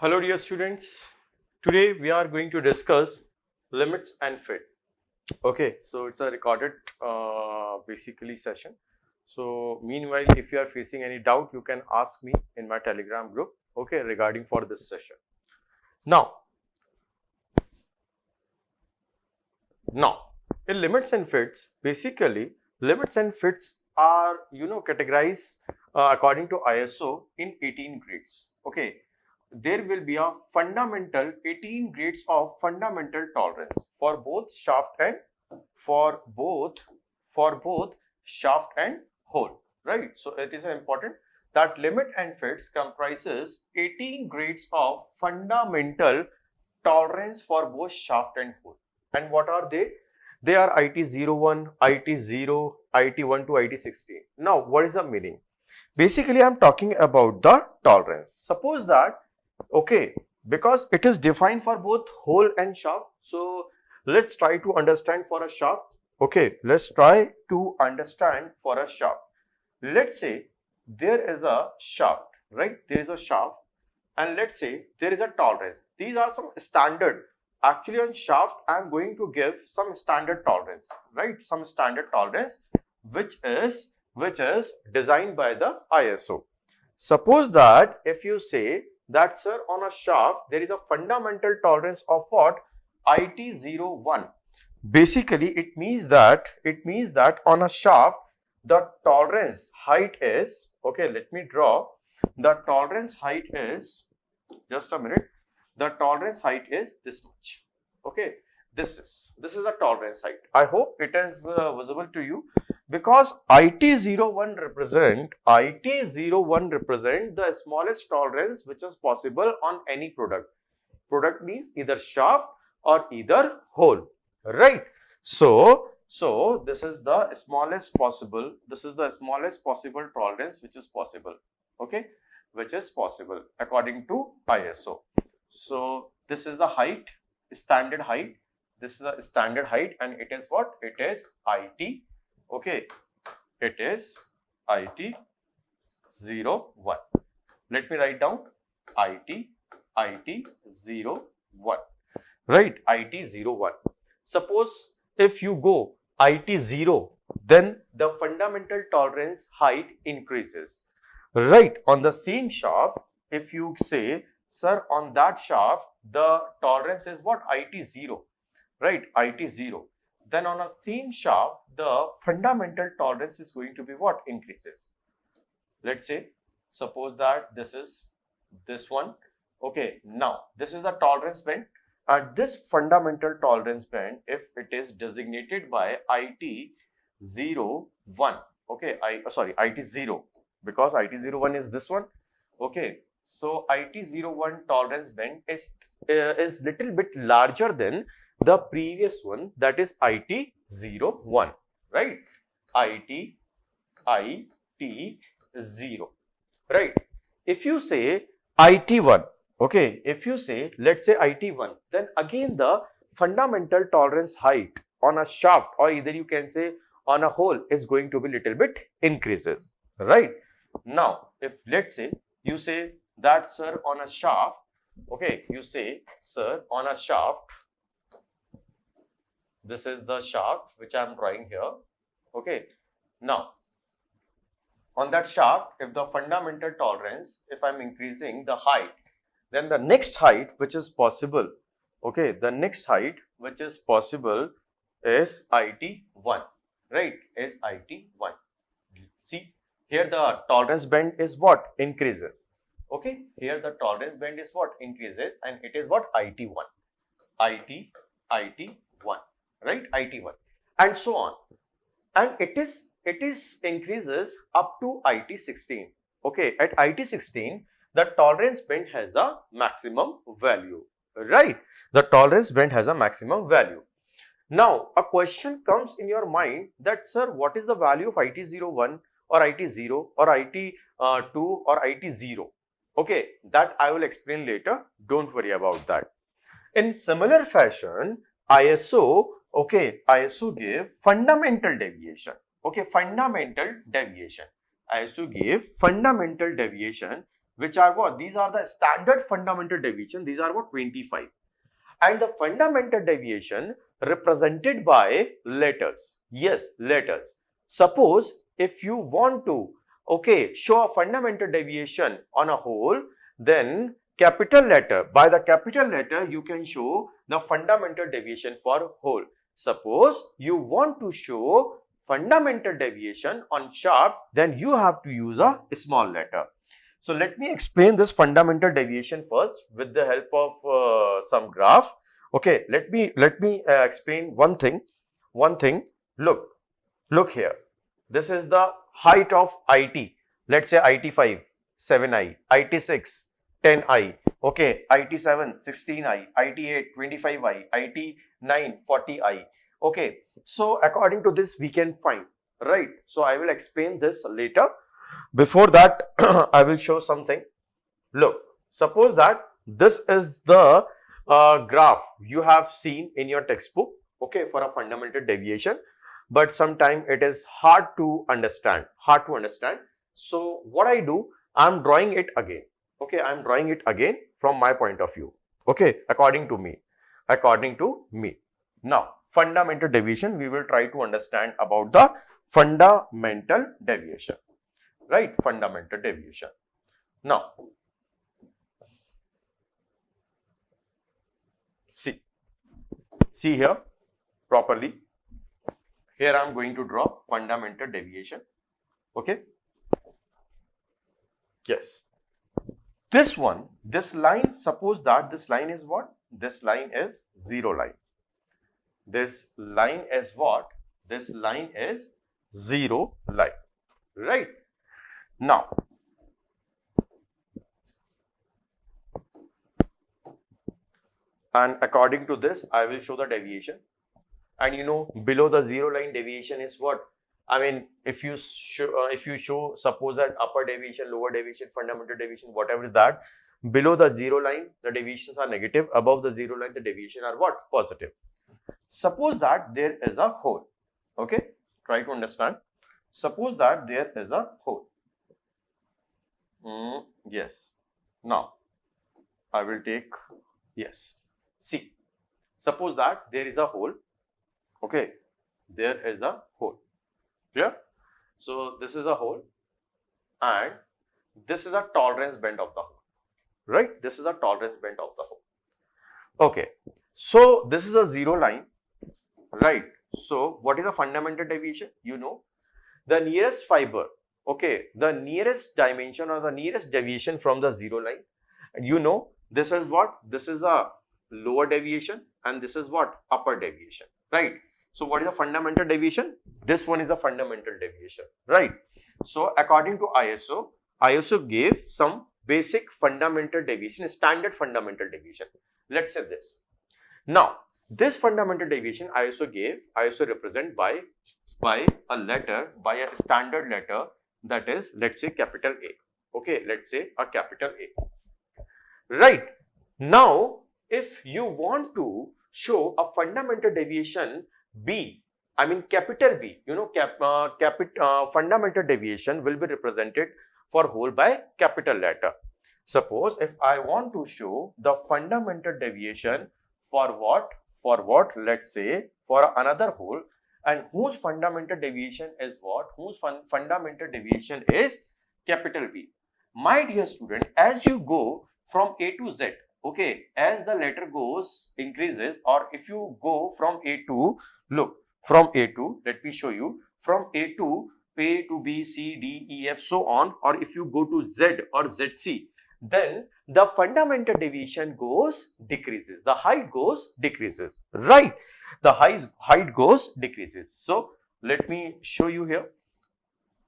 Hello dear students, today we are going to discuss limits and fit. Okay, so it's a recorded basically session. So meanwhile, if you are facing any doubt, you can ask me in my Telegram group, okay, regarding for this session. Now in limits and fits, basically limits and fits are categorized according to ISO in 18 grades. Okay, there will be a fundamental 18 grades of fundamental tolerance for both shaft and for both shaft and hole, right? So it is important that limit and fits comprises 18 grades of fundamental tolerance for both shaft and hole. And what are they? They are IT01, IT0, IT1 to IT16. Now, what is the meaning? Basically, I am talking about the tolerance. Suppose that, okay, because it is defined for both hole and shaft. So, let's try to understand for a shaft. Okay, let's try to understand for a shaft. Let's say there is a shaft, right? There is a shaft, and let's say there is a tolerance. These are some standard. Actually, on shaft, I am going to give some standard tolerance, right? Some standard tolerance, which is designed by the ISO. Suppose that if you say that, sir, on a shaft there is a fundamental tolerance of what? IT01. Basically, it means that on a shaft the tolerance height is, okay, let me draw. The tolerance height is, just a minute, the tolerance height is this much. Okay, this is the tolerance height. I hope it is visible to you, because IT01 represent the smallest tolerance which is possible on any product. Product means either shaft or either hole, right? So this is the smallest possible tolerance which is possible, okay, which is possible according to ISO. So this is the height, standard height. This is a standard height, and it is what? It is IT. Okay, it is IT01. Let me write down IT01. Right, IT01. Suppose if you go IT0, then the fundamental tolerance height increases. Right, on the same shaft, if you say, sir, on that shaft the tolerance is what? IT0, right? IT0. Then on a same shaft the fundamental tolerance is going to be what? Increases. Let's say, suppose that this is this one. Okay, now this is the tolerance band, and this fundamental tolerance band, if it is designated by IT01, okay, IT0, because IT01 is this one. Okay, so IT01 tolerance band is little bit larger than the previous one, that is IT01, right? IT0, right? If you say IT1, okay, if you say, let's say IT1, then again the fundamental tolerance height on a shaft, or either you can say on a hole, is going to be little bit increases, right? Now, if let's say you say that, sir, on a shaft, okay, you say, sir, on a shaft, this is the shaft which I am drawing here. Okay, now on that shaft, if the fundamental tolerance, if I am increasing the height, then the next height which is possible, okay, the next height which is possible is IT1, right? Is IT1. See, here the tolerance band is what? Increases. Okay, here the tolerance band is what? Increases, and it is what? IT1, IT1, right? IT1, and so on, and it is increases up to IT16. Okay, at IT16 the tolerance band has a maximum value, right? The tolerance band has a maximum value. Now a question comes in your mind that, sir, what is the value of IT01 or IT0 or IT2 or IT0? Okay, that I will explain later. Don't worry about that. In similar fashion, ISO, okay, ISO gave fundamental deviation. Okay, fundamental deviation. ISO gave fundamental deviation, which are what? These are the standard fundamental deviation. These are what? 25. And the fundamental deviation represented by letters. Yes, letters. Suppose if you want to, okay, show a fundamental deviation on a whole, then capital letter. By the capital letter, you can show the fundamental deviation for whole. Suppose you want to show fundamental deviation on sharp, then you have to use a small letter. So let me explain this fundamental deviation first with the help of some graph. Okay, let me explain one thing. Look here. This is the height of IT. Let's say IT5, 7i, IT6, 10i. Okay, IT7, 16i, IT8, 25i, IT9, 40i. Okay, so according to this we can find, right? So I will explain this later. Before that, I will show something. Look, suppose that this is the graph you have seen in your textbook, okay, for a fundamental deviation, but sometimes it is hard to understand. So what I do, I am drawing it again. Okay, I am drawing it again from my point of view. Okay, according to me. Now, fundamental deviation, we will try to understand about the fundamental deviation. Right, fundamental deviation. Now, see here properly. Here I am going to draw fundamental deviation. Okay. Yes. This line, suppose that this line is what? This line is zero line. This line is what? This line is zero line. Right. Now, and according to this, I will show the deviation. And you know, below the zero line deviation is what? I mean, if you show, suppose that upper deviation, lower deviation, fundamental deviation, whatever is that, below the zero line, the deviations are negative. Above the zero line, the deviation are what? Positive. Suppose that there is a hole. Okay, try to understand. Suppose that there is a hole. Yes. Now, I will take, yes. See, suppose that there is a hole. Okay, there is a hole. Clear? So, this is a hole and this is a tolerance band of the hole. Right? This is a tolerance band of the hole. Okay. So, this is a zero line. Right? So, what is a fundamental deviation? You know, the nearest fiber, okay, the nearest dimension or the nearest deviation from the zero line, and you know, this is what? This is a lower deviation and this is what? Upper deviation, right? So, what is a fundamental deviation? This one is a fundamental deviation, right? So, according to ISO gave some basic fundamental deviation, standard fundamental deviation. Let's say this. Now, this fundamental deviation ISO represent by a letter, by a standard letter, that is, let's say capital A. Okay, let's say a capital A. Right. Now, if you want to show a fundamental deviation B, I mean capital B, you know, fundamental deviation will be represented for whole by capital letter. Suppose if I want to show the fundamental deviation for what? Let's say for another whole, and whose fundamental deviation is what? Whose fundamental deviation is capital B. My dear student, as you go from A to Z, okay, as the letter goes, increases, or if you go from A to, look, from A to, let me show you, from A to B, C, D, E, F, so on, or if you go to Z or ZC, then the fundamental deviation goes decreases, the height goes decreases, right? The height goes decreases. So, let me show you here.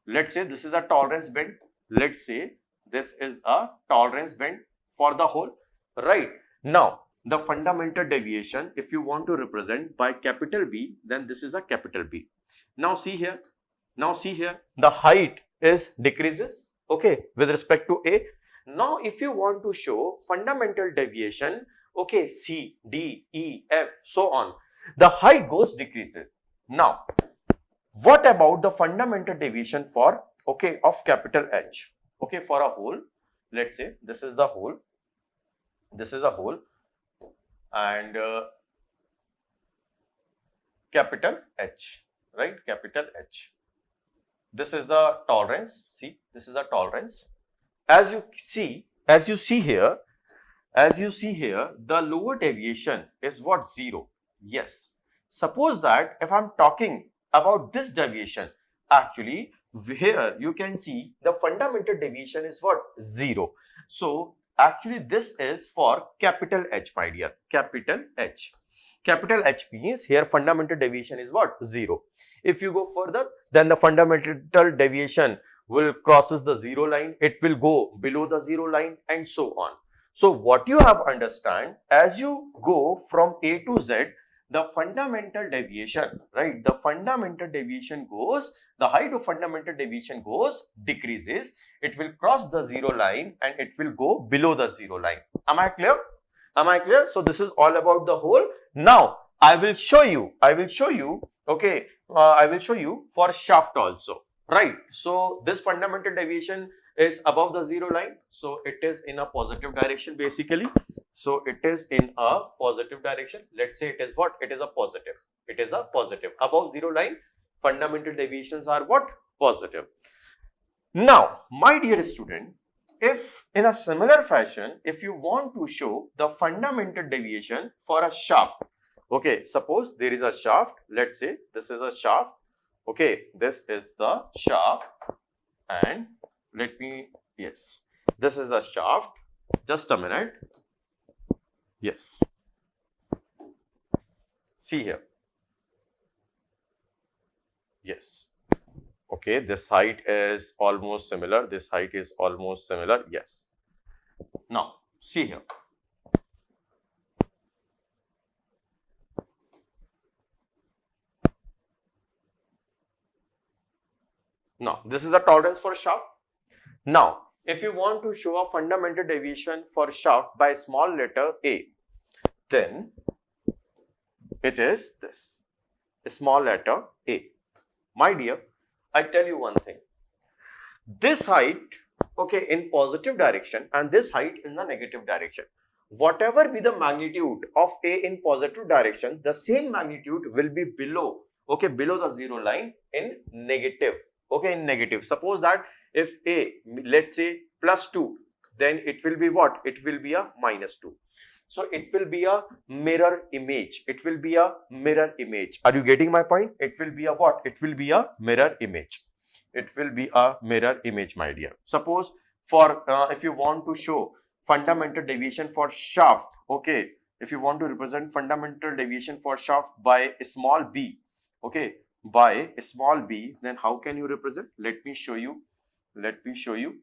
Let's say this is a tolerance band. Let's say this is a tolerance band for the whole, right? Now, the fundamental deviation, if you want to represent by capital B, then this is a capital B. Now, see here, the height is decreases, okay, with respect to A. Now, if you want to show fundamental deviation, okay, C, D, E, F, so on, the height goes decreases. Now, what about the fundamental deviation for, okay, of capital H, okay, for a whole? let's say this is the hole, and capital H, right? Capital H. This is the tolerance. See, this is the tolerance. As you see here, the lower deviation is what? 0. Yes. Suppose that if I'm talking about this deviation, actually here you can see the fundamental deviation is what? 0. So actually this is for capital H, my dear. Capital H. Capital H means here fundamental deviation is what? 0. If you go further, then the fundamental deviation will crosses the 0 line, it will go below the 0 line, and so on. So what you have understand, as you go from A to Z, the fundamental deviation, right? The fundamental deviation goes, the height of fundamental deviation goes, decreases, it will cross the 0 line and it will go below the 0 line. Am I clear? Am I clear? So this is all about the whole. Now I will show you, okay, I will show you for shaft also, right? So this fundamental deviation is above the 0 line, so it is in a positive direction basically. So it is in a positive direction. Let's say it is what? It is a positive. It is a positive. Above 0 line, fundamental deviations are what? Positive. Now, my dear student, if in a similar fashion, if you want to show the fundamental deviation for a shaft, okay, suppose there is a shaft, let's say this is a shaft, okay, this is the shaft, and yes, this is the shaft, just a minute, yes, see here, yes, okay, this height is almost similar, this height is almost similar, yes. Now, see here. Now, this is the tolerance for shaft. Now, if you want to show a fundamental deviation for shaft by small letter a, then it is this, small letter a. My dear, I tell you one thing. This height, okay, in positive direction and this height in the negative direction. Whatever be the magnitude of a in positive direction, the same magnitude will be below, okay, below the 0 line in negative. Okay, in negative. Suppose that if a, let's say +2, then it will be what? It will be a -2. So it will be a mirror image. It will be a mirror image. Are you getting my point? It will be a what? It will be a mirror image. It will be a mirror image, my dear. Suppose for if you want to show fundamental deviation for shaft, okay, if you want to represent fundamental deviation for shaft by a small b, okay, by a small b, then how can you represent? Let me show you.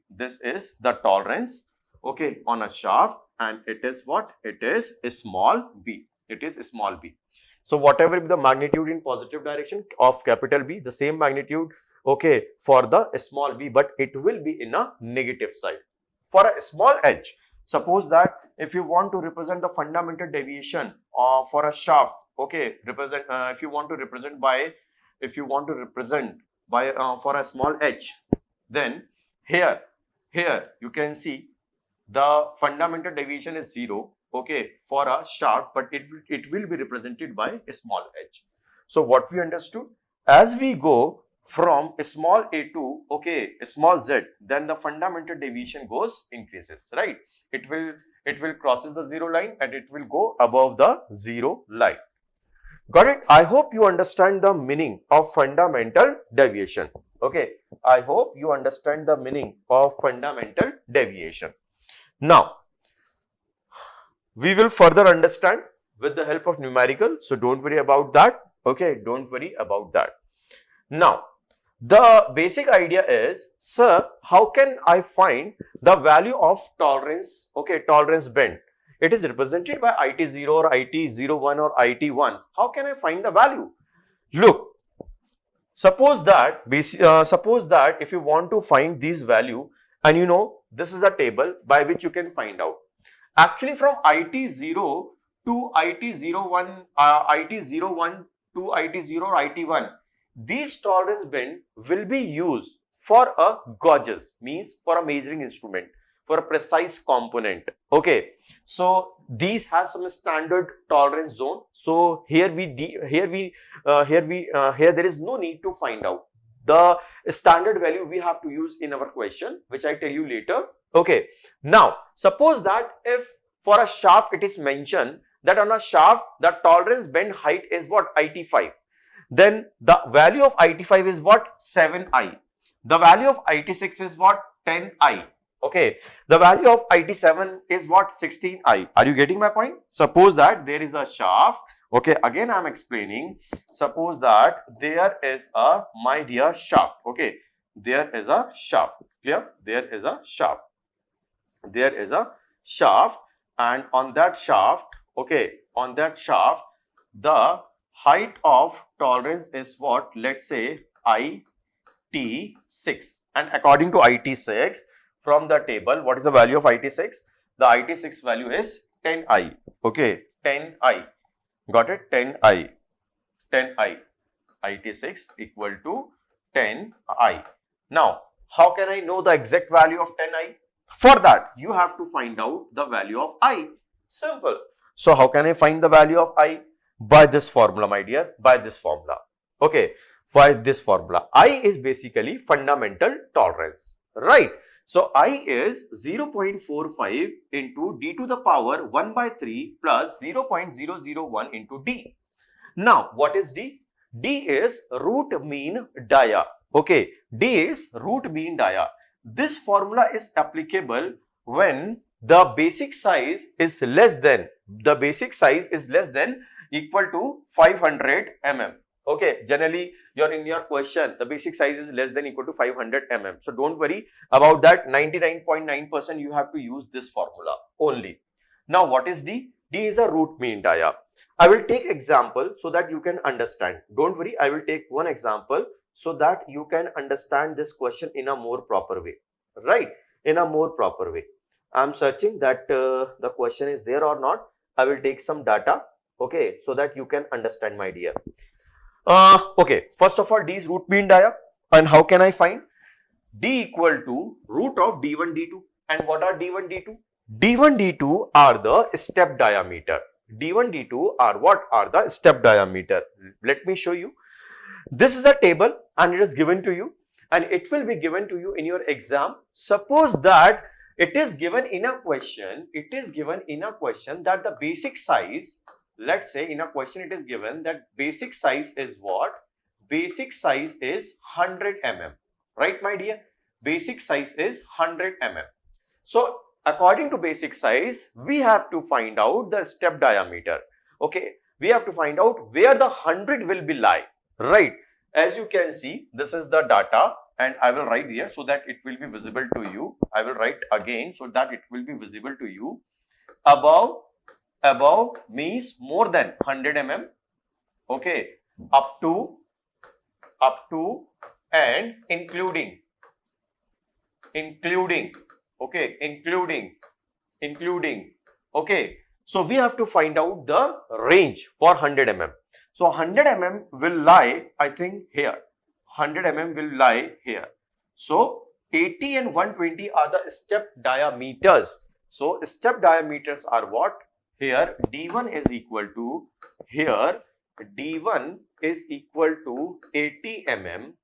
This is the tolerance, okay, on a shaft, and it is what? It is a small b. It is a small b. So whatever be the magnitude in positive direction of capital B, the same magnitude, okay, for the small b, but it will be in a negative side. For a small h, suppose that if you want to represent the fundamental deviation for a shaft, okay, if you want to represent by for a small h, then here you can see the fundamental deviation is 0, okay, for a shaft, but it will be represented by a small h. So what we understood, as we go from a small a to, okay, a small z, then the fundamental deviation increases, right? It will crosses the 0 line and it will go above the 0 line. Got it? I hope you understand the meaning of fundamental deviation. Okay, I hope you understand the meaning of fundamental deviation. Now, we will further understand with the help of numerical. So don't worry about that. Okay, don't worry about that. Now, the basic idea is, sir, how can I find the value of tolerance, okay, tolerance bend? It is represented by IT0 or IT01 or IT1. How can I find the value? Look, suppose that if you want to find these value, and you know, this is a table by which you can find out. Actually, from IT0 to IT01, IT01 to IT0 or IT1, these tolerance bend will be used for a gauges, means for a measuring instrument. for a precise component. Okay, so these have some standard tolerance zone. So here there is no need to find out the standard value we have to use in our question, which I tell you later. Okay, now suppose that if for a shaft it is mentioned that on a shaft the tolerance bend height is what, IT5, then the value of IT5 is what, 7i, the value of IT6 is what, 10i. Okay, the value of IT7 is what, 16i. Are you getting my point? Suppose that there is a shaft. Okay, again I am explaining. Suppose that there is a, my dear, shaft. Okay, there is a shaft. Clear? There is a shaft. There is a shaft, and on that shaft, okay, on that shaft, the height of tolerance is what? Let's say IT6. And according to IT6, from the table, what is the value of IT6? The IT6 value is 10i. Okay, 10i. Got it? 10i. 10i. IT6 equal to 10i. Now, how can I know the exact value of 10i? For that, you have to find out the value of I. Simple. So, how can I find the value of I? By this formula, my dear, by this formula. Okay, by this formula. I is basically fundamental tolerance, right? So, I is 0.45 into d to the power 1 by 3 plus 0.001 into d. Now, what is d? D is root mean dia. Okay, d is root mean dia. This formula is applicable when the basic size is less than, equal to 500 mm. Okay, generally in your question, the basic size is less than equal to 500 mm. So don't worry about that. 99.9% you have to use this formula only. Now what is D? D is a root mean dia. I will take example so that you can understand. Don't worry, I will take one example so that you can understand this question in a more proper way. Right? In a more proper way. I am searching that the question is there or not. I will take some data. Okay, so that you can understand, my dear. Okay, first of all, D is root mean dia. And how can I find? D equal to root of D1, D2. And what are D1, D2? D1, D2 are the step diameter. D1, D2 are what? Are the step diameter. Let me show you. This is a table and it is given to you. And it will be given to you in your exam. Suppose that it is given in a question. That the basic size, let's say in a question it is given that basic size is what? Basic size is 100 mm. Right, my dear? Basic size is 100 mm. So, according to basic size, we have to find out the step diameter. Okay, we have to find out where the 100 will be lie. Right? As you can see, this is the data and I will write here so that it will be visible to you. I will write again so that it will be visible to you. Above means more than 100 mm. Okay, up to and including. Okay, including. Okay, so we have to find out the range for 100 mm. So 100 mm will lie, I think, here. 100 mm will lie here. So 80 and 120 are the step diameters. So step diameters are what? Here D1 is equal to, here D1 is equal to 80 mm.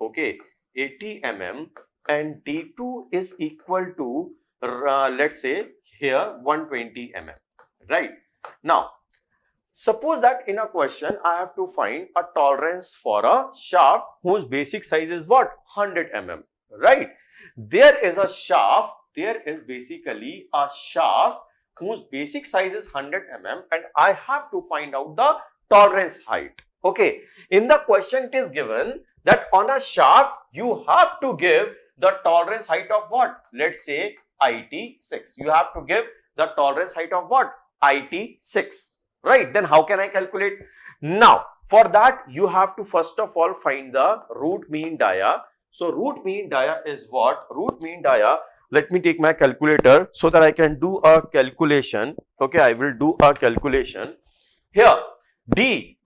Okay, 80 mm. And D2 is equal to, let's say, here 120 mm. Right? Now, suppose that in a question, I have to find a tolerance for a shaft whose basic size is what? 100 mm. Right? There is a shaft, there is basically a shaft whose basic size is 100 mm and I have to find out the tolerance height. Okay. In the question, it is given that on a shaft, you have to give the tolerance height of what? Let's say IT6. You have to give the tolerance height of what? IT6. Right? Then how can I calculate? Now, for that, you have to first of all find the root mean dia. So, root mean dia is what? Root mean dia. Let me take my calculator so that I can do a calculation. Okay, I will do a calculation. Here, D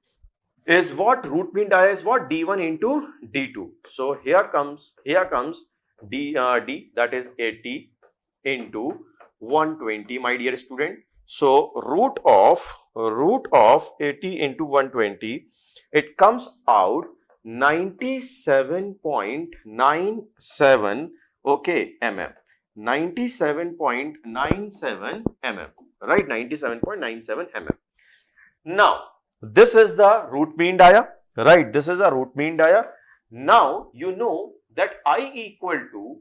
is what? Root mean dia is what? D1 into D2. So, here comes D, that is 80. into 120, my dear student. So root of 80 into 120, it comes out 97.97, okay, mm. 97.97 mm, right? 97.97 mm. Now, this is the root mean dia, right? This is the root mean dia. Now, you know that I equal to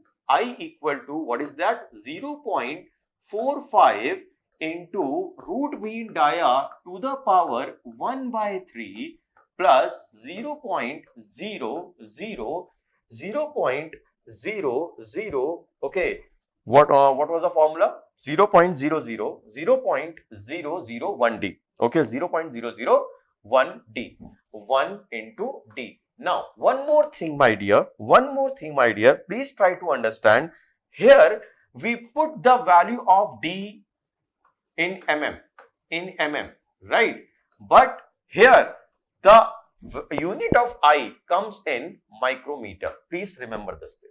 what is that? 0.45 into root mean dia to the power 1 by 3 plus 0.00, okay. What was the formula? 0.001D. Okay, 0.001D. 1 into D. Now, one more thing, my dear. Please try to understand. Here, we put the value of D in mm, right? But here, the unit of I comes in micrometer. Please remember this thing.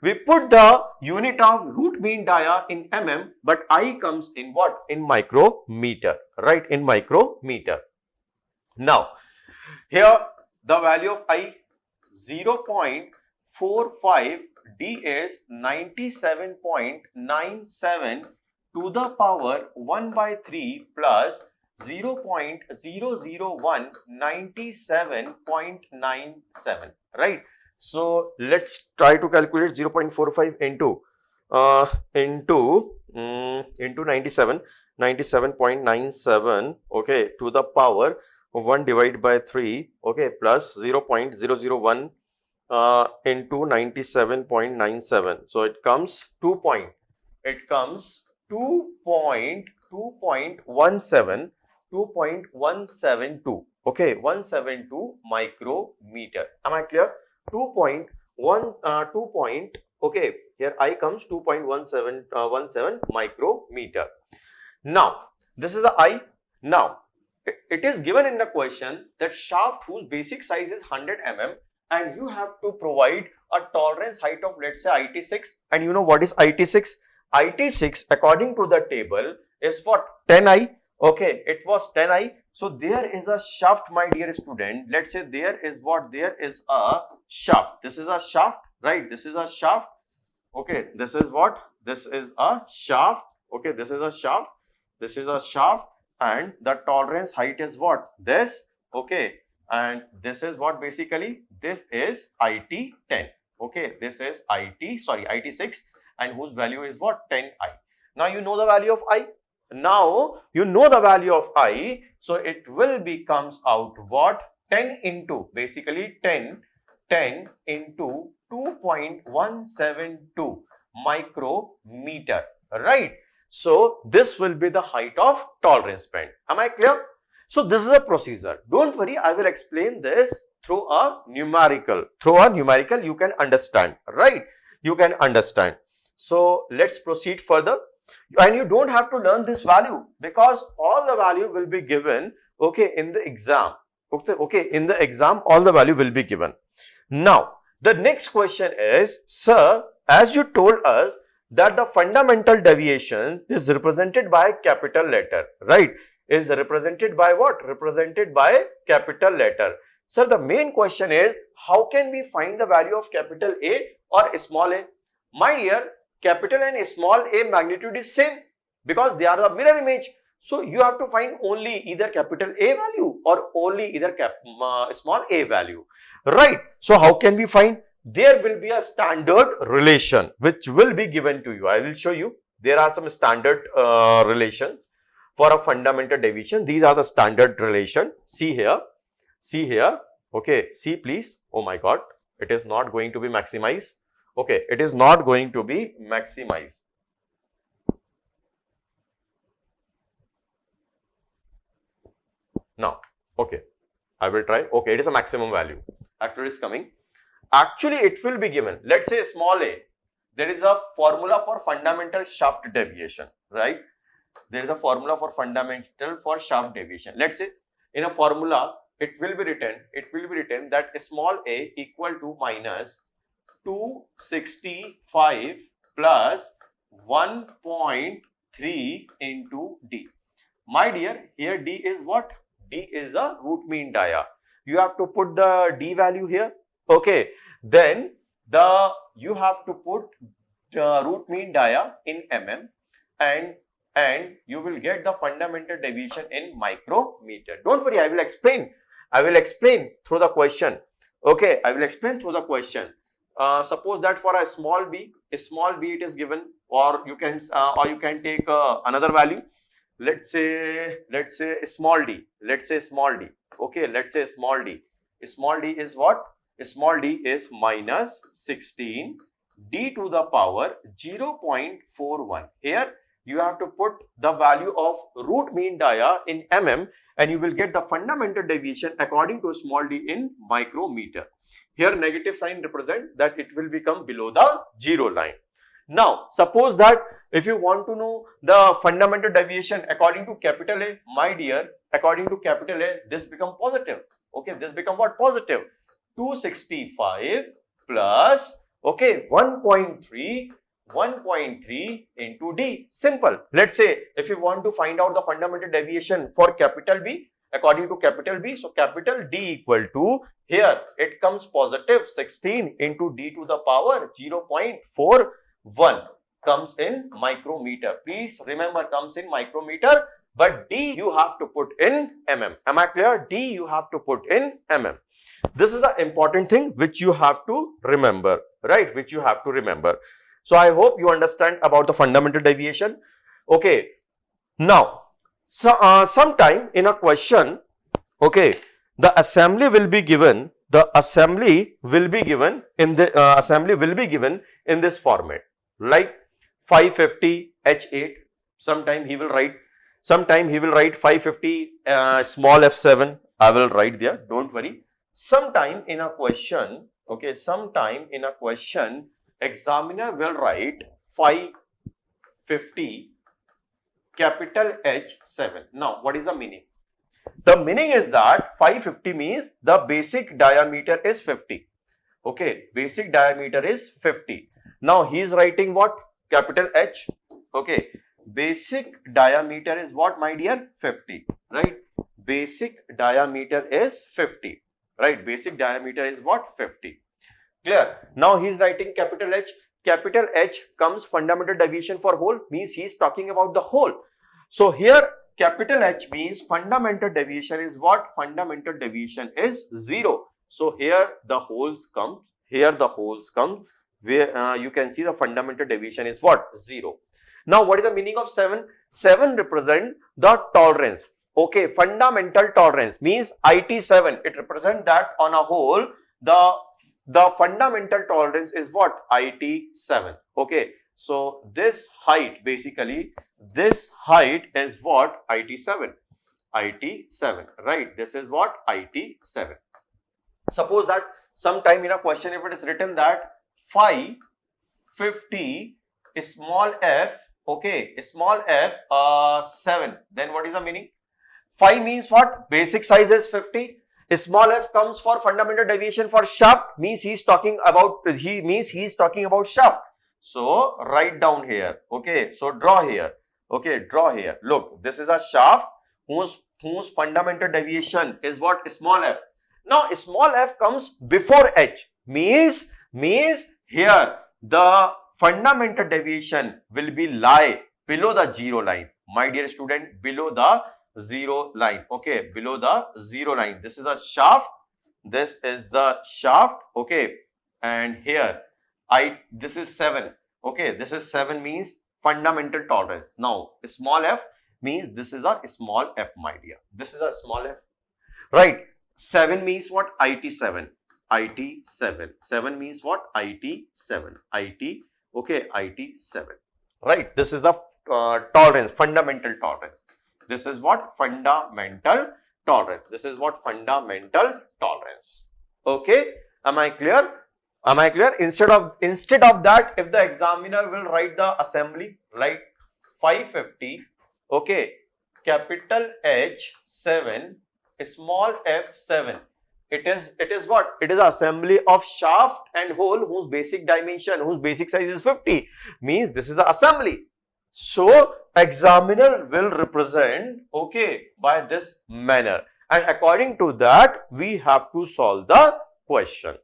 We put the unit of root mean dia in mm, but I comes in what? In micrometer, right? In micrometer. Now, here the value of I 0.45, D is 97.97 to the power 1 by 3 plus 0.001, 97.97, right? So let's try to calculate 0.45 into 97.97, okay, to the power 1 divided by 3, okay, plus 0.001 into 97.97. So it comes 2.17, okay, 172 micrometer. Am I clear? 2.1, okay, here I comes 2.17 micrometer. Now, this is the I. Now, it is given in the question that shaft whose basic size is 100 mm and you have to provide a tolerance height of, let's say, IT6. And you know what is IT6? IT6 according to the table is what? 10I. Okay, it was 10I. So there is a shaft, my dear student. Let's say there is what? There is a shaft. This is a shaft, right? This is a shaft. Okay, this is what? This is a shaft. Okay, this is a shaft. This is a shaft. And the tolerance height is what? This. Okay, and this is what basically? This is IT10. Okay, this is IT6, and whose value is what? 10I. Now you know the value of I. Now you know the value of I, so it will becomes out what? 10 into basically 10 into 2.172 micrometer, right? So this will be the height of tolerance band. Am I clear? So this is a procedure. Don't worry, I will explain this through a numerical. You can understand, right? You can understand. So let's proceed further. And you don't have to learn this value because all the value will be given, okay, in the exam. Okay, in the exam, all the value will be given. Now, the next question is, sir, as you told us that the fundamental deviation is represented by capital letter, right? Is represented by what? Represented by capital letter. Sir, the main question is, how can we find the value of capital A or small a? My dear, capital and small a magnitude is same because they are the mirror image. So you have to find only either capital A value or only either small a value, right? So how can we find? There will be a standard relation which will be given to you. I will show you. There are some standard relations for a fundamental deviation. These are the standard relation. See here. Okay, see please. Oh my God, it is not going to be maximized. Okay, it is not going to be maximized. Now, okay, I will try. Okay, it is a maximum value. After it is coming. Actually, it will be given. Let's say small a. There is a formula for fundamental shaft deviation, right? There is a formula for fundamental for shaft deviation. Let's say in a formula, it will be written that small a equal to minus 265 plus 1.3 into D. My dear, here D is what? D is a root mean dia. You have to put the D value here. Okay. Then you have to put the root mean dia in mm, and you will get the fundamental deviation in micrometer. Don't worry, I will explain. I will explain through the question. Okay, I will explain through the question. Suppose that for a small b it is given, or you can take another value. Let's say small d. Okay, let's say small d. Small d is what? Small d is minus 16 d to the power 0.41. Here you have to put the value of root mean dia in mm, and you will get the fundamental deviation according to small d in micrometer. Here negative sign represent that it will become below the zero line. Now suppose that if you want to know the fundamental deviation according to capital A, my dear, according to capital A, this become positive. Okay, this become what? Positive. 265 plus, okay, 1.3 into D. Simple. Let's say if you want to find out the fundamental deviation for capital B according to capital B, so capital D equal to, here it comes positive 16 into D to the power 0.41 comes in micrometer. Please remember, comes in micrometer, but D you have to put in mm. Am I clear? D you have to put in mm. This is the important thing which you have to remember, right? Which you have to remember. So I hope you understand about the fundamental deviation. Okay. Now, sometime in a question, okay, the assembly will be given. The assembly will be given in the in this format, like 550 H8. Sometime he will write 550 small f7. I will write there. Don't worry. Sometime in a question, okay, examiner will write 550 capital H7. Now, what is the meaning? The meaning is that 550 means the basic diameter is 50. Okay, basic diameter is 50. Now, he is writing what? Capital H. Okay, basic diameter is what, my dear? 50, right? Basic diameter is 50. Right, basic diameter is what? 50. Clear? Now he is writing capital H. Capital H comes fundamental deviation for hole, means he is talking about the hole. So here capital H means fundamental deviation is what? Fundamental deviation is 0. So here the holes come. Here the holes come where you can see the fundamental deviation is what? 0. Now what is the meaning of 7? 7 represent the tolerance. Okay, fundamental tolerance means IT7. It represents that on a whole, the fundamental tolerance is what? IT7. Okay, so this height, basically, this height is what? IT7. IT7, right? This is what? IT7. Suppose that sometime in a question, if it is written that 550 small f, okay, small f 7, then what is the meaning? 5 means what? Basic size is 50. Small f comes for fundamental deviation for shaft, means he is talking about shaft. So write down here. Okay, so draw here. Okay, draw here. Look, this is a shaft whose fundamental deviation is what? Small f. Now small f comes before h, means here the fundamental deviation will be lie below the 0 line. My dear student, below the 0 line. Okay, below the 0 line. This is a shaft. This is the shaft. Okay, and here this is 7. Okay, this is 7 means fundamental tolerance. Now small f means this is a small f, my dear. This is a small f, right? 7 means what? IT7. IT7. 7 means what? IT7. Okay, IT7. Right? This is the tolerance, fundamental tolerance. This is what? Fundamental tolerance. This is what? Fundamental tolerance. Okay? Am I clear? Am I clear? Instead of that, if the examiner will write the assembly like 550, okay, capital H7, small f7, It is what? It is assembly of shaft and hole whose basic dimension, whose basic size is 50. Means this is the assembly. So examiner will represent, okay, by this manner. And according to that, we have to solve the question.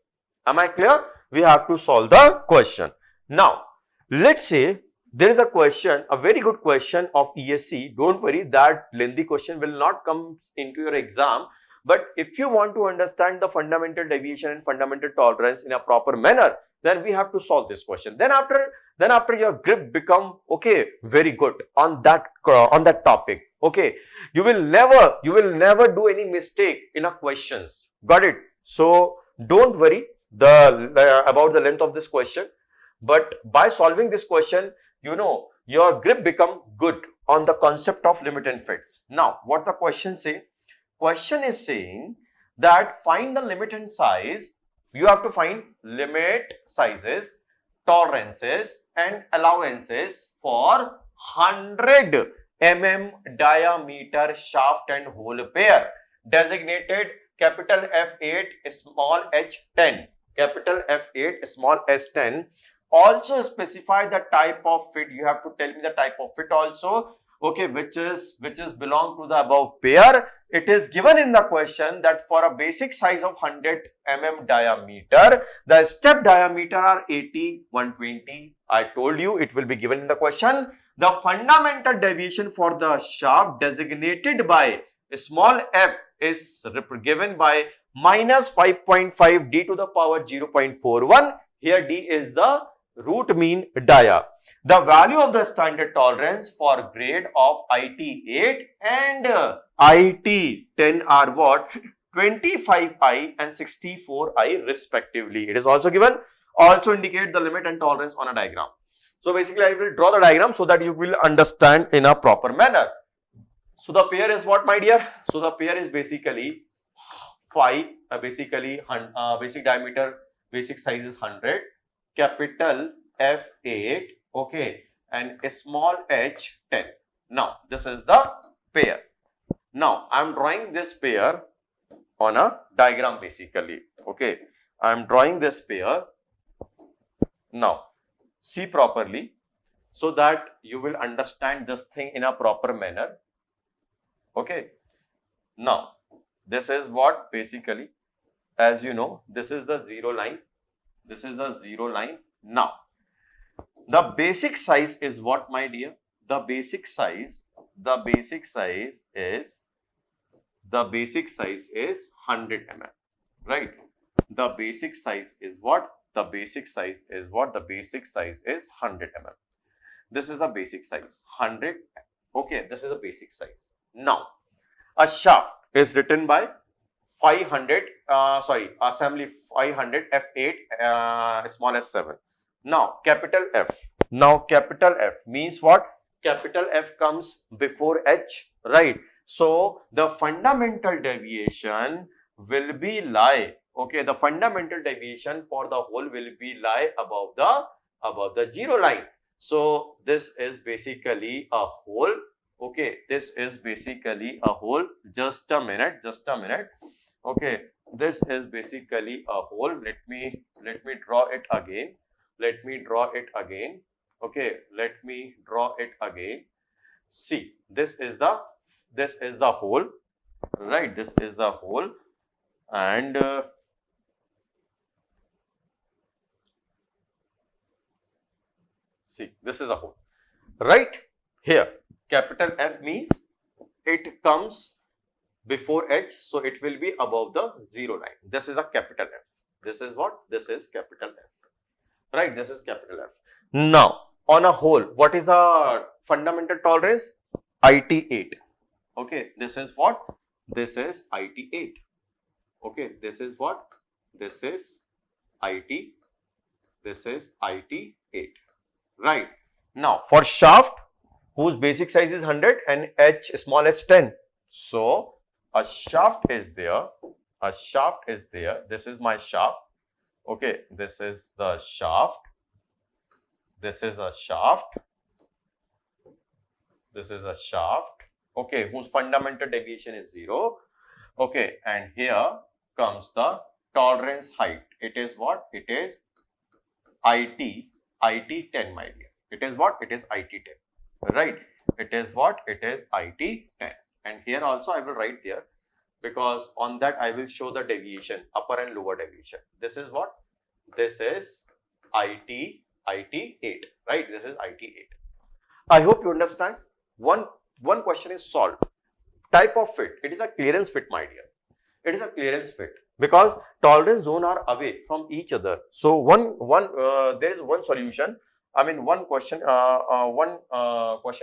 Am I clear? We have to solve the question. Now, let's say there is a question, a very good question of ESC. Don't worry, that lengthy question will not come into your exam. But if you want to understand the fundamental deviation and fundamental tolerance in a proper manner, then we have to solve this question. Then after your grip become, okay, very good on that topic. Okay, you will never do any mistake in a questions. Got it? So don't worry about the length of this question. But by solving this question, you know, your grip become good on the concept of limit and fits. Now, what the question say? Question is saying that find the limit and size. You have to find limit, sizes, tolerances and allowances for 100 mm diameter shaft and hole pair designated capital F8 small h10, capital F8 small s10. Also specify the type of fit. You have to tell me the type of fit also, okay, which is belong to the above pair. It is given in the question that for a basic size of 100 mm diameter, the step diameter are 80, 120. I told you it will be given in the question. The fundamental deviation for the shaft designated by small f is given by minus 5.5 d to the power 0.41. Here d is the root mean dia. The value of the standard tolerance for grade of IT8 and IT10 are what? 25I and 64I respectively. It is also given. Also indicate the limit and tolerance on a diagram. So basically I will draw the diagram so that you will understand in a proper manner. So the pair is what, my dear? So the pair is basically phi, basic diameter, basic size is 100, capital F8, okay, and a small h 10. Now this is the pair. Now I am drawing this pair on a diagram basically. Okay, I am drawing this pair. Now see properly so that you will understand this thing in a proper manner. Okay, now this is what basically, as you know, this is the zero line. This is the zero line. Now the basic size is what, my dear? The basic size is 100 mm, right? The basic size is what? The basic size is what? The basic size is 100 mm. This is the basic size, 100. Okay, this is the basic size. Now, a shaft is written by 500, assembly 500 F8 small s7. Now, capital F. Now, capital F means what? Capital F comes before H, right? So, the fundamental deviation will be lie. Okay, the fundamental deviation for the hole will be lie above the zero line. So, this is basically a hole. Okay, this is basically a hole. Just a minute. Okay, this is basically a hole. Let me draw it again. Okay, let me draw it again. See, this is the hole, right? This is the hole, and see, this is a hole, right? Here, capital F means it comes before H, so it will be above the zero line. This is a capital F. This is what? This is capital F. Right, this is capital F. Now, on a hole, what is a fundamental tolerance? IT8. Okay, this is what? This is IT8. Okay, this is what? This is IT. This is IT8. Right. Now, for shaft, whose basic size is 100 and h small s 10. So, a shaft is there. A shaft is there. This is my shaft. Okay, this is the shaft. This is a shaft. This is a shaft. Okay, whose fundamental deviation is 0. Okay, and here comes the tolerance height. It is what? It is IT10, my dear. It is what? It is IT10, right? It is what? It is IT10. And here also I will write there, because on that I will show the deviation, upper and lower deviation. This is what? This is IT8, right? This is IT8. I hope you understand. One question is solved. Type of fit. It is a clearance fit, my dear. It is a clearance fit because tolerance zone are away from each other. So there is one solution. I mean, one question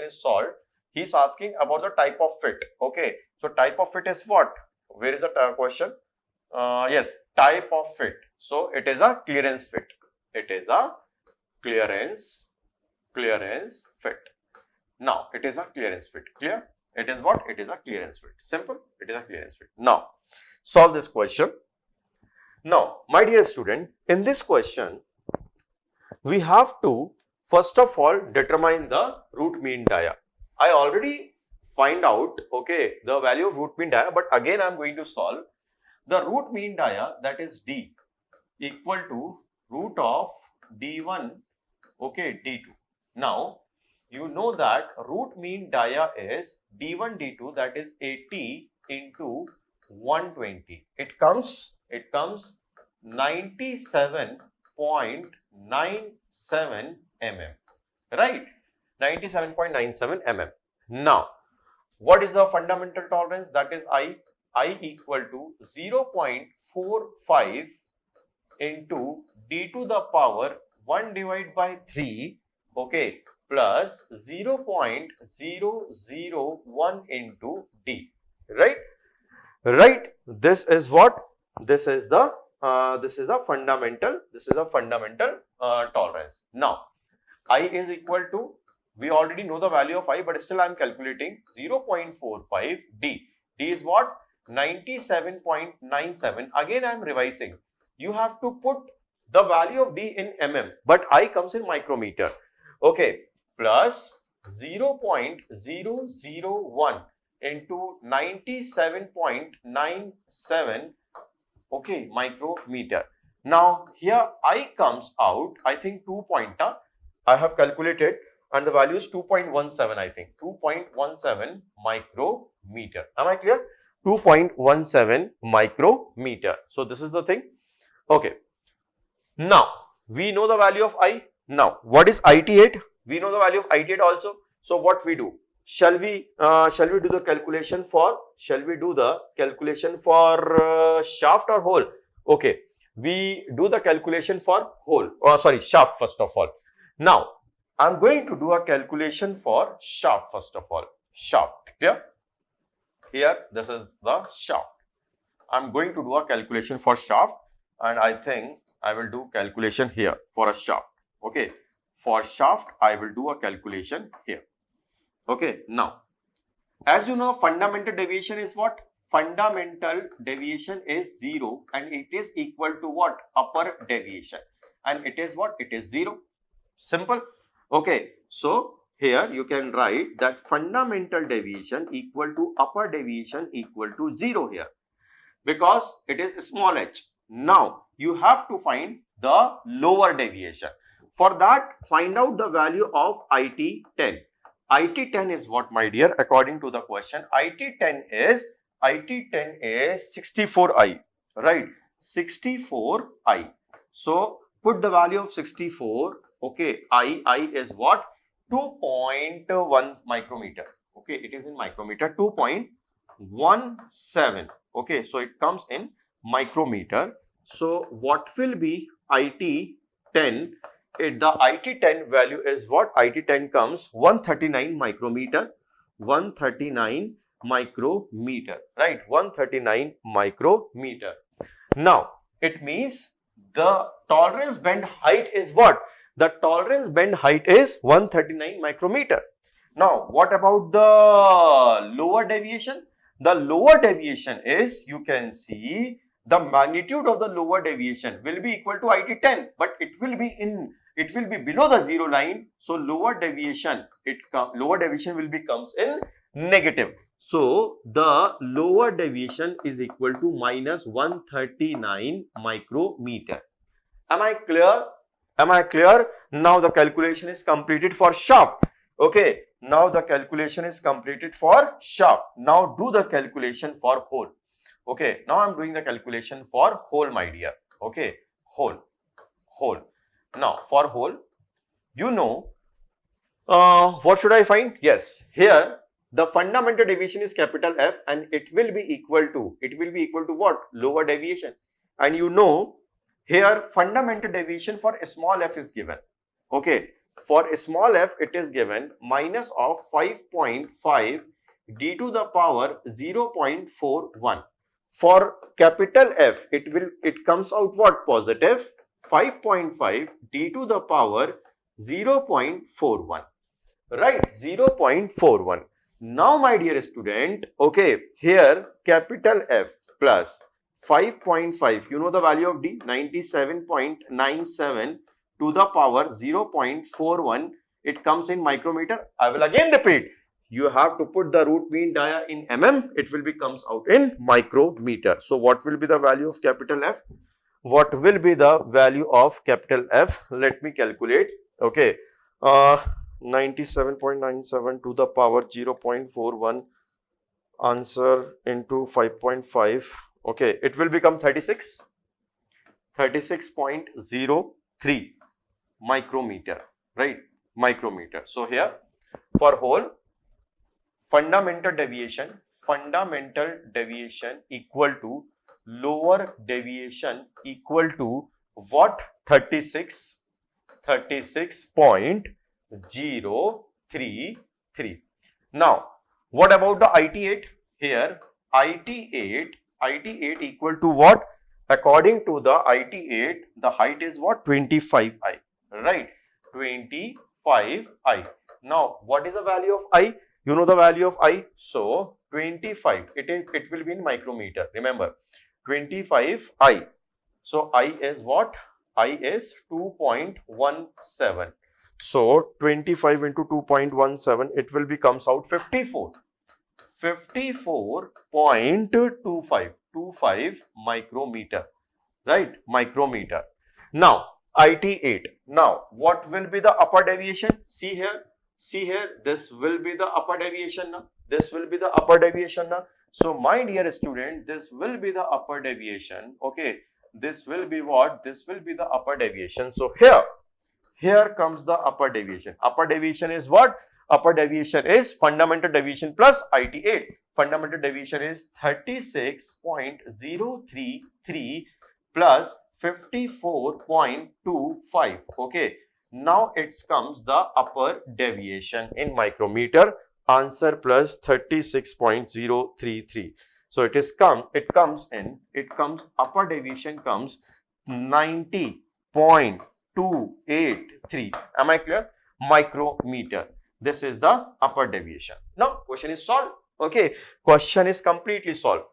is solved. He's asking about the type of fit. Okay. So type of fit is what? Where is the question? Yes, type of fit. So it is a clearance fit. It is a clearance fit. Now it is a clearance fit. Clear? It is what? It is a clearance fit. Simple. It is a clearance fit. Now solve this question. Now, my dear student, in this question, we have to first of all determine the root mean dia. I already find out, okay, the value of root mean dia, but again I am going to solve. The root mean dia, that is D, equal to root of D1, okay, D2. Now, you know that root mean dia is D1, D2, that is 80 into 120. It comes 97.97 mm, right? 97.97 mm. Now, what is the fundamental tolerance? That is I equal to 0.45 into d to the power 1 divided by 3, okay, plus 0.001 into d, right? Right. This is what? This is the fundamental tolerance. Now, I is equal to, we already know the value of I, but still I am calculating 0.45 D. D is what? 97.97. Again I am revising. You have to put the value of D in mm, but I comes in micrometer. Okay, plus 0.001 into 97.97, okay, micrometer. Now here I comes out, I think 2 pointer I have calculated, and the value is 2.17, I think 2.17 micrometer. Am I clear? 2.17 micrometer. So this is the thing. Okay. Now we know the value of I. Now what is IT8? We know the value of IT8 also. So what we do? Shall we do the calculation for shaft or hole? Okay, we do the calculation for hole, shaft first of all. Now I am going to do a calculation for shaft first of all. Shaft, clear? Here this is the shaft. I am going to do a calculation for shaft, and I think I will do calculation here for a shaft. Okay, for shaft I will do a calculation here. Okay, now, as you know, fundamental deviation is what? Fundamental deviation is 0 and it is equal to what? Upper deviation. And it is what? It is 0. Simple. Okay, so here you can write that fundamental deviation equal to upper deviation equal to 0 here, because it is small h. Now, you have to find the lower deviation. For that, find out the value of IT10. IT10 is what, my dear? According to the question, IT10 is 64I, right? 64I. So put the value of 64. Okay, I is what? 2.1 micrometer. Okay, it is in micrometer. 2.17. Okay, so it comes in micrometer. So what will be IT10? The IT10 value is what? IT10 comes 139 micrometer. 139 micrometer, right? 139 micrometer. Now, it means the tolerance band height is what? The tolerance band height is 139 micrometer. Now, what about the lower deviation? The lower deviation is, you can see, the magnitude of the lower deviation will be equal to IT10, but it will be below the 0 line. So lower deviation will becomes in negative. So the lower deviation is equal to minus 139 micrometer. Am I clear? Am I clear? Now the calculation is completed for shaft. Okay. Now the calculation is completed for shaft. Now do the calculation for hole. Okay. Now I'm doing the calculation for hole, my dear. Okay. Hole. Now for hole, you know, what should I find? Yes. Here the fundamental deviation is capital F and it will be equal to what? Lower deviation. And you know, here fundamental deviation for small f is given. Okay. For small f it is given minus of 5.5 d to the power 0.41. For capital F it comes out what? Positive 5.5 d to the power 0.41. Right, 0.41. Now my dear student, okay, here capital F plus 5.5, you know the value of D, 97.97 to the power 0.41, it comes in micrometer. I will again repeat, you have to put the root mean dia in mm, it will be comes out in micrometer. So what will be the value of capital F? What will be the value of capital F? Let me calculate. Okay, 97.97 to the power 0.41 answer into 5.5. Okay, it will become 36.03 micrometer, right? Micrometer. So here for hole, fundamental deviation equal to lower deviation equal to what? 36.033. Now what about the IT8? Here IT8 equal to what? According to the IT8 the height is what? 25i, right? 25i. Now what is the value of I? You know the value of I. So 25, it will be in micrometer, remember, 25i. So I is what? I is 2.17. So 25 into 2.17, it will be comes out 54.25 micrometer, right? Micrometer. Now IT8. Now what will be the upper deviation? See here, this will be the upper deviation now. This will be the upper deviation now. So my dear student, this will be the upper deviation. Okay, this will be what? This will be the upper deviation. So here comes the upper deviation. Upper deviation is what? Upper deviation is fundamental deviation plus IT8. Fundamental deviation is 36.033 plus 54.25. Okay. Now it comes the upper deviation in micrometer. Answer plus 36.033. So it comes upper deviation comes 90.283. Am I clear? Micrometer. This is the upper deviation. Now question is solved. Okay, question is completely solved.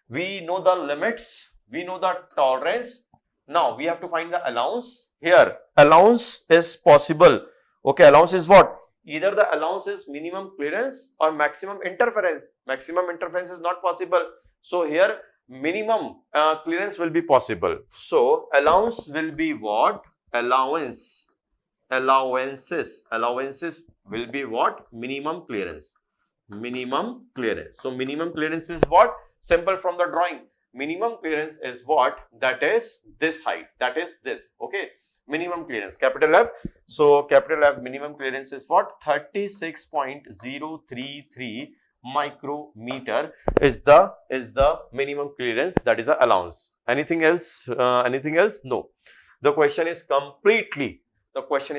We know the limits, we know the tolerance. Now we have to find the allowance. Here allowance is possible. Okay, allowance is what? Either the allowance is minimum clearance or maximum interference. Maximum interference is not possible. So here minimum clearance will be possible. So allowance will be what? Allowances will be what? Minimum clearance. Minimum clearance. So minimum clearance is what? Simple from the drawing. Minimum clearance is what? That is this height. That is this. Okay. Minimum clearance, capital F. So capital F minimum clearance is what? 36.033 micrometer is the minimum clearance. That is the allowance. Anything else? No. The question is complete. Right? The question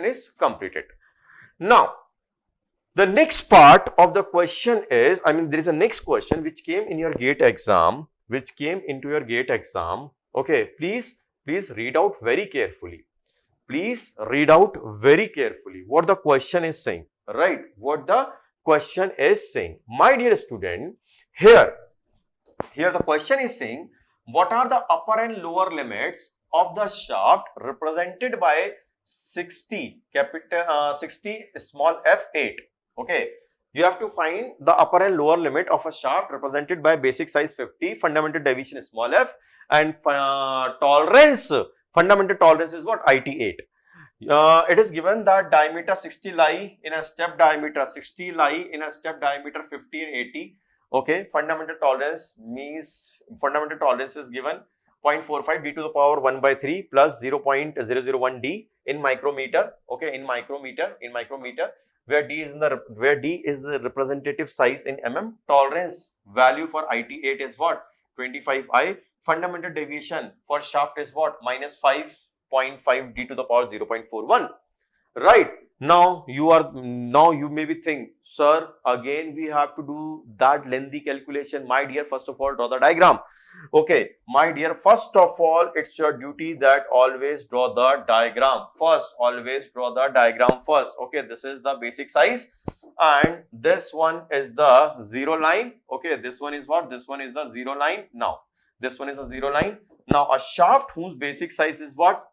is completed. Now, the next part of the question is, there is a next question which came in your GATE exam, Okay, please read out very carefully. What the question is saying, right? What the question is saying. My dear student, here the question is saying, what are the upper and lower limits of the shaft represented by 60 small f8? Okay, You have to find the upper and lower limit of a shaft represented by basic size 50, fundamental deviation is small f, and tolerance, fundamental tolerance is what? IT8. It is given that diameter 60 lie in a step diameter 60 lie in a step diameter 50 and 80. Okay, fundamental tolerance means fundamental tolerance is given 0.45 d to the power 1 by 3 plus 0.001 d in micrometer. Okay, in micrometer, where d is the representative size in mm. Tolerance value for IT8 is what? 25i. Fundamental deviation for shaft is what? Minus 5.5 d to the power 0.41. Right. Now you may be think, sir, again we have to do that lengthy calculation. My dear, first of all, draw the diagram. Okay, my dear, first of all, it's your duty that always draw the diagram first. Always draw the diagram first. Okay, this is the basic size and this one is the zero line. Okay, this one is what? This one is the zero line. Now, this one is a zero line. Now, a shaft whose basic size is what?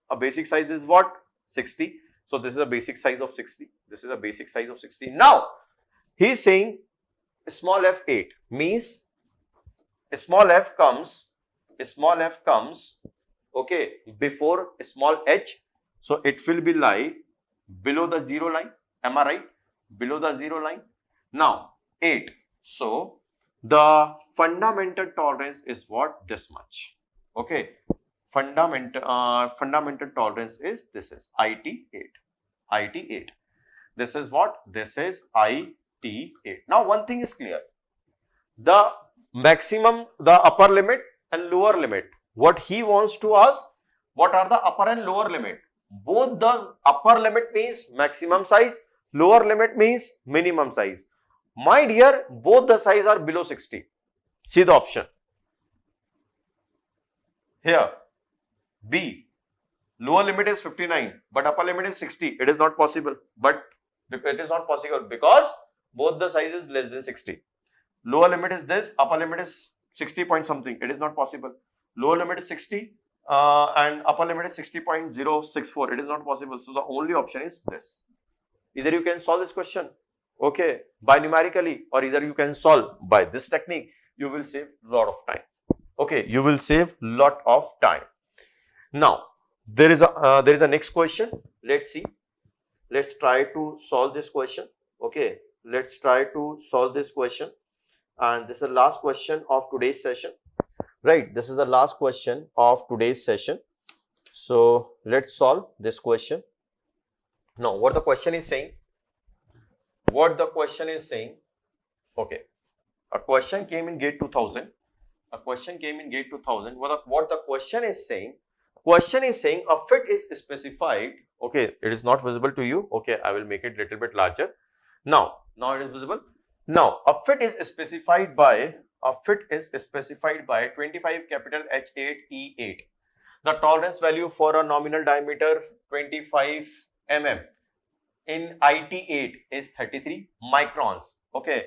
A basic size is what? 60. So, this is a basic size of 60. This is a basic size of 60. Now, he is saying small f8 means small f comes, okay, before small h. So, it will be lie below the zero line. Am I right? Below the zero line. Now, 8. So, the fundamental tolerance is what? This much. Okay. Fundamental tolerance is, this is IT8. This is what? This is IT8. Now, one thing is clear. The maximum, the upper limit and lower limit. What he wants to ask, what are the upper and lower limit? Both the upper limit means maximum size, lower limit means minimum size. My dear, both the size are below 60. See the option. Here, B, lower limit is 59, but upper limit is 60. It is not possible. But it is not possible because both the size is less than 60. Lower limit is this, upper limit is 60 point something. It is not possible. Lower limit is 60 and upper limit is 60.064. It is not possible. So, the only option is this. Either you can solve this question, okay, by numerically, or either you can solve by this technique. You will save lot of time. Okay, you will save lot of time. Now, there is a next question. Let's see. Let's try to solve this question. Okay, let's try to solve this question. And this is the last question of today's session. Right, this is the last question of today's session. So, let's solve this question. Now, what the question is saying? Okay, a question came in GATE 2000. What the question is saying? Question is saying a fit is specified. Okay, it is not visible to you. Okay, I will make it little bit larger. Now it is visible. Now, a fit is specified by 25 capital H8 E8. The tolerance value for a nominal diameter 25 mm in IT8 is 33 microns. Okay.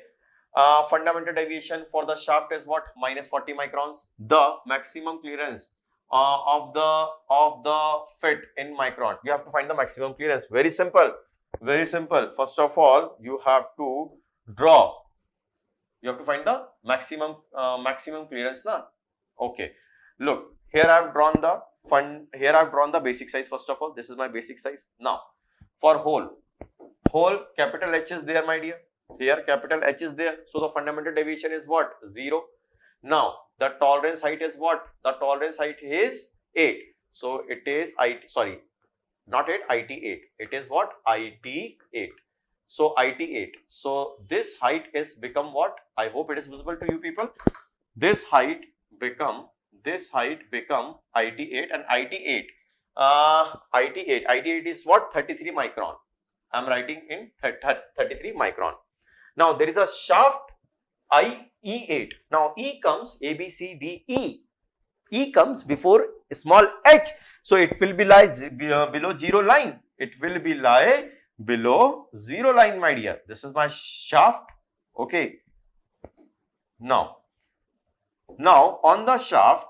Fundamental deviation for the shaft is what? Minus 40 microns. The maximum clearance of the fit in micron. You have to find the maximum clearance. Very simple. First of all, you have to draw. You have to find the maximum clearance now. Okay. Look, here I have drawn the basic size. First of all, this is my basic size. Now, for hole capital H is there, my dear. Here capital H is there. So the fundamental deviation is what? 0. Now, the tolerance height is what? The tolerance height is 8. So it is IT8. It is what? IT8. So IT8. So this height is become what? I hope it is visible to you people. This height become IT8, and IT8 is what? 33 micron. I am writing in 33 micron. Now there is a shaft IE8. Now E comes A, B, C, D, E. E comes before small h. So it will be lie below zero line. It will be lie below zero line, my dear. This is my shaft. Okay. Now on the shaft,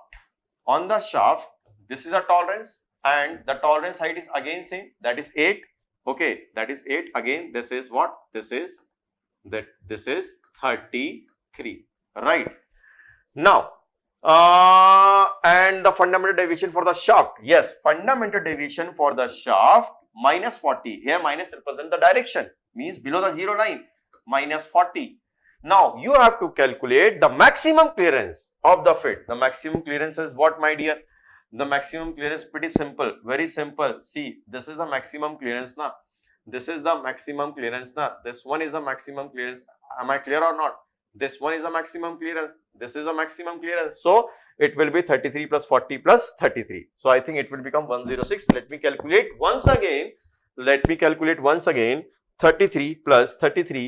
this is a tolerance, and the tolerance height is again same, that is 8. Okay, that is 8. Again, this is what? This is that this is 33, right? Now, and the fundamental deviation for the shaft. Yes, fundamental deviation for the shaft minus 40. Here minus represent the direction, means below the 0 line, minus 40. Now, you have to calculate the maximum clearance of the fit. The maximum clearance is what, my dear? The maximum clearance pretty simple, very simple. See, this is the maximum clearance now. This is the maximum clearance now. This one is the maximum clearance. Am I clear or not? This one is the maximum clearance. This is the maximum clearance. So, it will be 33 plus 40 plus 33. So, I think it will become 106. Let me calculate once again. 33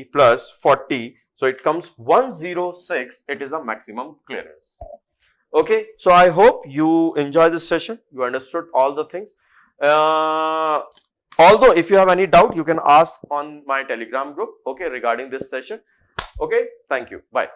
plus 40. So, it comes 106. It is the maximum clearance. Okay. So, I hope you enjoy this session. You understood all the things. Although, if you have any doubt, you can ask on my Telegram group, okay, regarding this session. Okay, thank you. Bye.